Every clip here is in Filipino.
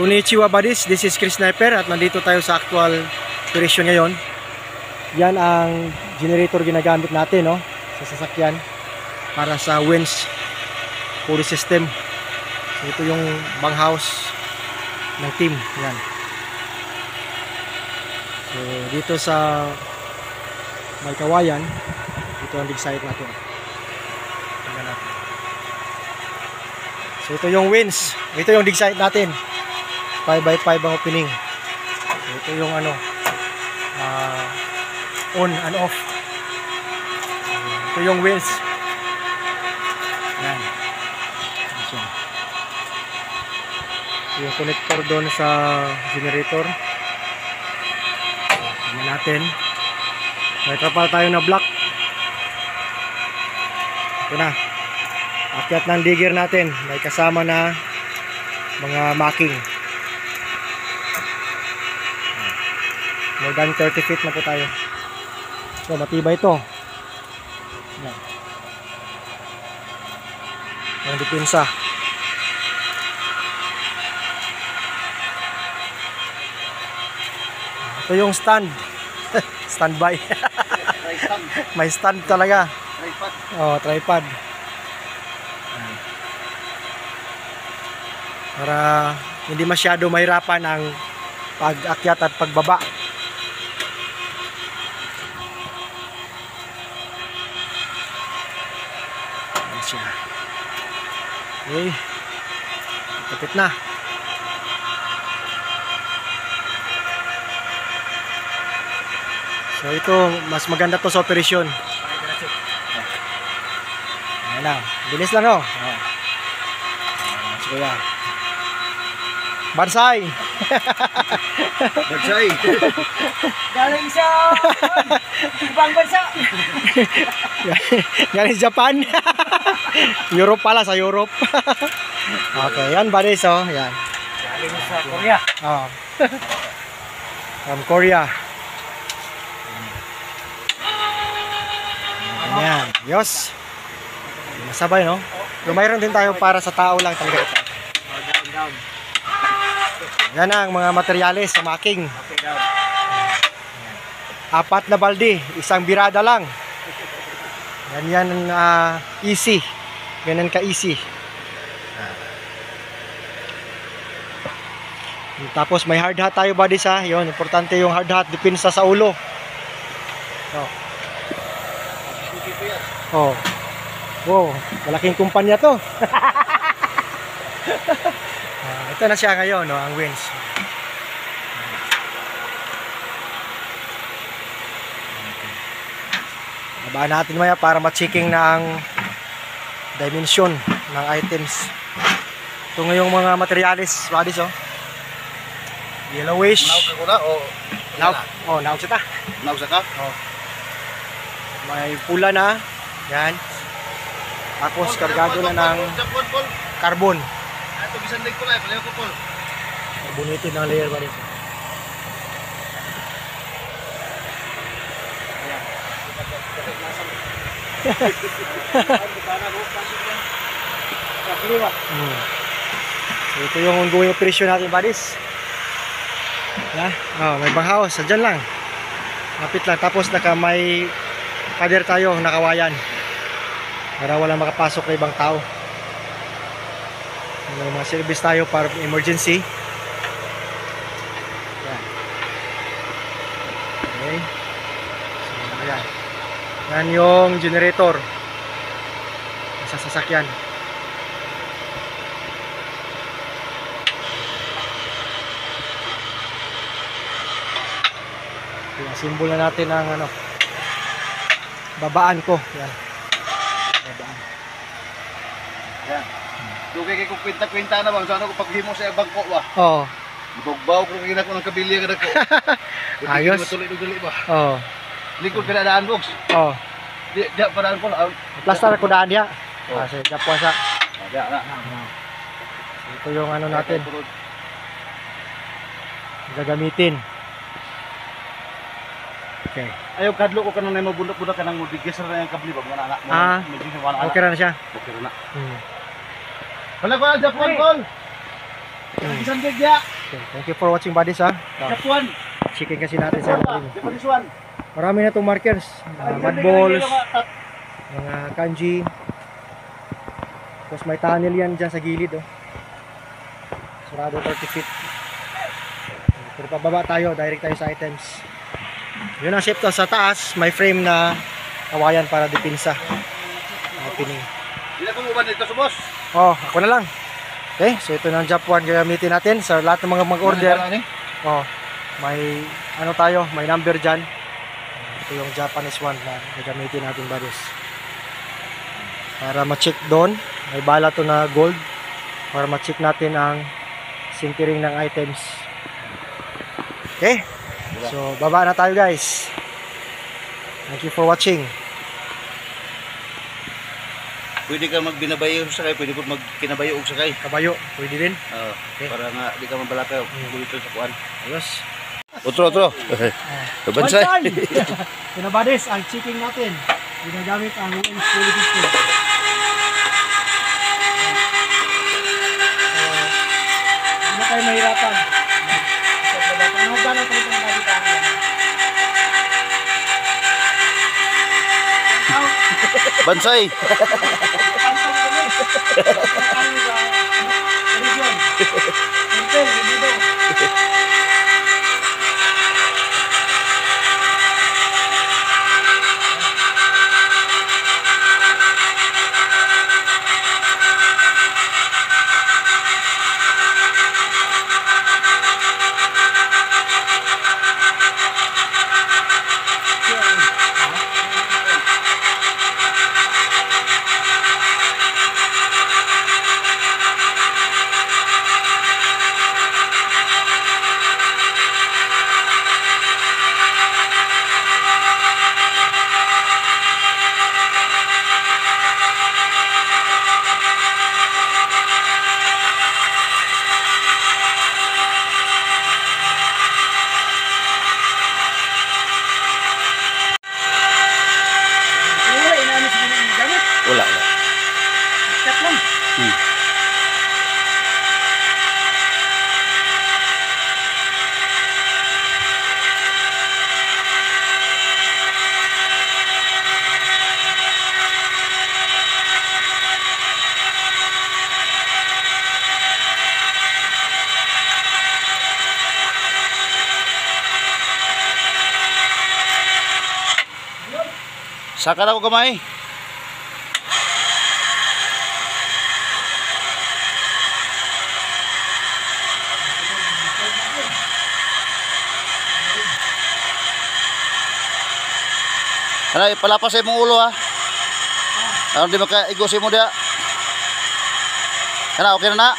Konnichiwa buddies, this is Chris Sniper at nandito tayo sa actual operation ngayon. Yan ang generator ginagamit natin, no, sa sasakyan para sa winch pulley system. So, ito yung banghouse ng team. Yan. So dito sa may kawayan, ito ang dig site natin. Tingnan natin. So ito yung winch, ito yung dig site natin. 5x5 ang opening. So, ito yung ano, on and off. Ito yung wheels. Yan. Ito yung connector doon sa generator. Tingnan natin. May trapal tayo na block. Ito na. Akyat ng digger natin. May kasama na mga marking. More than 30 feet na po tayo. So matibay ito. Yan. Ang dipinsa. Ito yung stand. Standby. May stand talaga. Tripod. Oh, tripod. Para hindi masyado mahirapan ang pag-akyat at pagbaba. Okay, kapit na. So ito, mas maganda to sa operasyon. Ayan na, bilis lang, oh. So yan. Bansay. Bansay. Galing sa ibang bansa. Galing Japan. Europe pala, sa Europe. Okay, yan buddies, oh. Yan. Galing sa Korea. Oh. From Korea. Ayan. Yos. Masabay, no? So, mayroon din tayo para sa tao lang talaga ito. Down. Yan ang mga materyales sa making. Okay, down. 4 na balde, isang birada lang. Yan easy. Ganun ka easy. Tapos may hard hat tayo buddies, ha. Yun, importante yung hard hat, depensa sa ulo. Oh. Wow, malaking kumpanya to. Ito na siya ngayon, no, ang winch. Babaan natin maya para ma-checking na ang dimension ng items. Ito ngayong mga materialis, buddies, oh. Yellowish. Naog ko na o Naog siya ta. naog sa ka? Oh. May pula na. Yan. Tapos kargado na ng carbon. Ito bisan leg ko na, palayo ko pol. Carbonated ng layer, buddies. So, ito yung ongoing operation natin, buddies. Yeah. Oh, may banghouse, dyan lang. Lapit lang. Tapos may pader tayo, nakawayan. Para walang makapasok na ibang tao. May mga service tayo para emergency. Yan. Okay. So, yan. Yan yung generator sa sasakyan. Kaya simbol na natin ang ano, babaan ko. Yan. Babaan. Yan. Dugay kay kung kwenta-kwenta na bang sa ano ko paghimo sa bangko ba? Oo. Bugbaw ko gina ko ng kabilya kada ko. Ayos. Tuloy-tuloy ba? Oo. Likod ka na daan box. Oo. Di paraan ko. Plastar ko daan niya. Oh. Kasi Japon sa. Ya na. Ito yung ano natin gagamitin. Okay. Ayaw kadlo ko kanang mo bundak-bundak kanang mo digis ra yung kabli ba mga anak mo. Medyo sa mga anak. Okay na siya. Okay na. Hmm. Wala ko na Japon, Paul. Isang big dia. Okay, thank you for watching buddies ha. Japuan. Chicken kasi natin sa Japanese one. marami na itong markers. Mud balls, mga kanji. Tapos may tunnel yan dyan sa gilid. Oh. Surado 30 feet. Pero pababa tayo, direct tayo sa items. Yun ang shape to. Sa taas, may frame na kawayan para dipinsa. Opening. Hindi na kumuban dito sa boss. Oh, ako na lang. Okay, so ito na ang Japan gagamitin natin sa lahat ng mga mag-order. Oh, may ano tayo, may number dyan. Ito yung Japanese one na gagamitin natin buddies. Para ma-check doon, may bala to na gold. Para ma-check natin ang sintering ng items. Okay, so baba na tayo guys. Thank you for watching. Pwede ka magbinabayo sa sakay, pwede ko magkinabayo og sakay. Kabayo, pwede din. Oo. Para nga di ka mabalakaw. Dito sa kuan. Ayos. Otro. Bansay. Yun na buddies, ang checking natin. Ginagamit ang WINS Fully System. Hindi na tayo mahirapan. Ano ba na tayo nakikita yan? Bansay. Wala. Step lang. Saka na ko kamay. Ano, palapas sa imong ulo ha. Ano di maka-igusin mo dia. Ano, okay na na?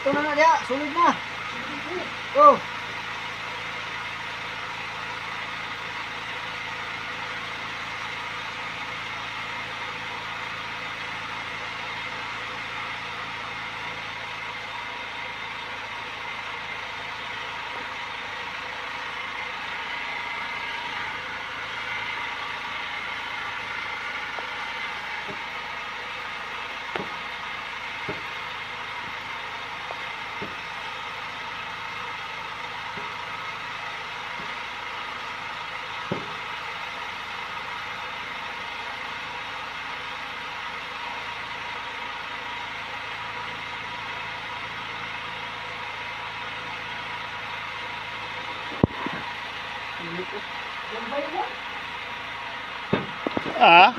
Ito na na dia, sulit na. Go. Ah?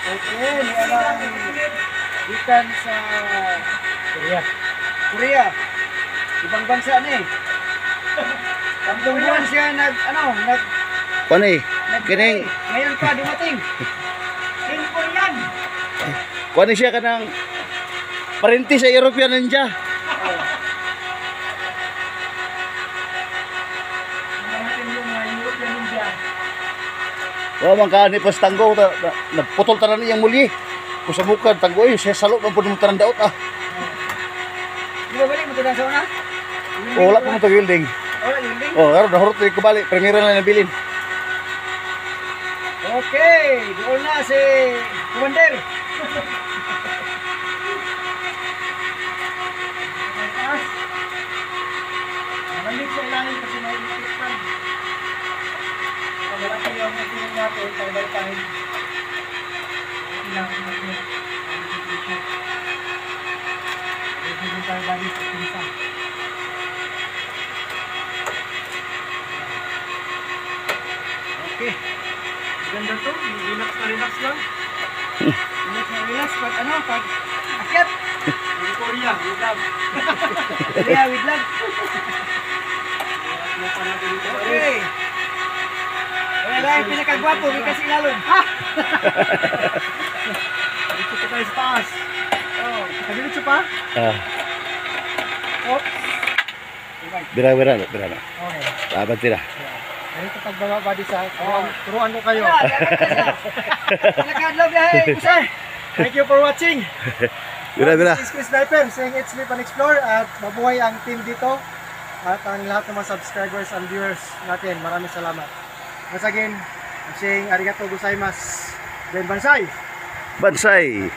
Okay, may alam ikan sa Korea. Korea. Ibang bansa na eh. Tatlong buwan siya nag Kani, kining, ngayon pa dumating. Singapore yan. kani siya kanang parenti sa European ninja. Dumating yung European Ninja. O man ka ni pas tanggo naputol tanan niyang muli. Kung sa bukad tanggo siya salot man pud mo tanan daot ah. Di ba balik mo ito sa una? O wala pa mo to building. Wala, linding. O karon nahurot ko balik, primera na nabilin. Okay, doon na si Commander. Malamig sa ilalim kasi may itikpan. Pag malaki yung natin natin, pag-balpahin. Ilang natin. Pwede din tayo bali sa pinsa. Okay. Ganda to, relax na relax lang. Relax na relax pag pag akyat. Korea, with love. Korea, with love. Okay. Wala lang yung pinakagwapo, may kasi ilalong. Ha! Dito pa tayo sa taas. Oh, kabilit pa? Ah, Oops. bira na. Okay. Abad tira. Ganito pagbaba ba di sa turuan ko kayo. Pinakadlaw biyahe, kusay. Thank you for watching. Bira. This is Chris Sniper saying it's Live and Explore at mabuhay ang team dito at ang lahat ng mga subscribers and viewers natin. Maraming salamat. Once again, I'm saying arigato gozaimasu. Ben Bansai! Bansay.